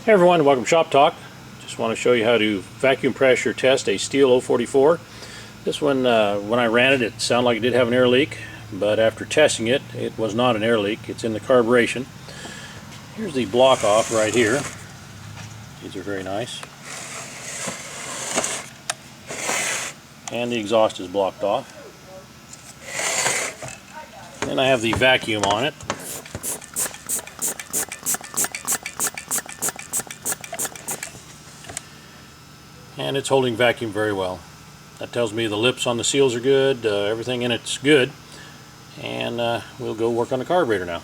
Hey everyone, welcome to Shop Talk. Just want to show you how to vacuum pressure test a Stihl 044. This one, when I ran it, it sounded like it did have an air leak, but after testing it, it was not an air leak. It's in the carburation. Here's the block off right here. These are very nice. And the exhaust is blocked off. Then I have the vacuum on it. And it's holding vacuum very well. That tells me the lips on the seals are good, everything in it's good, and we'll go work on the carburetor now.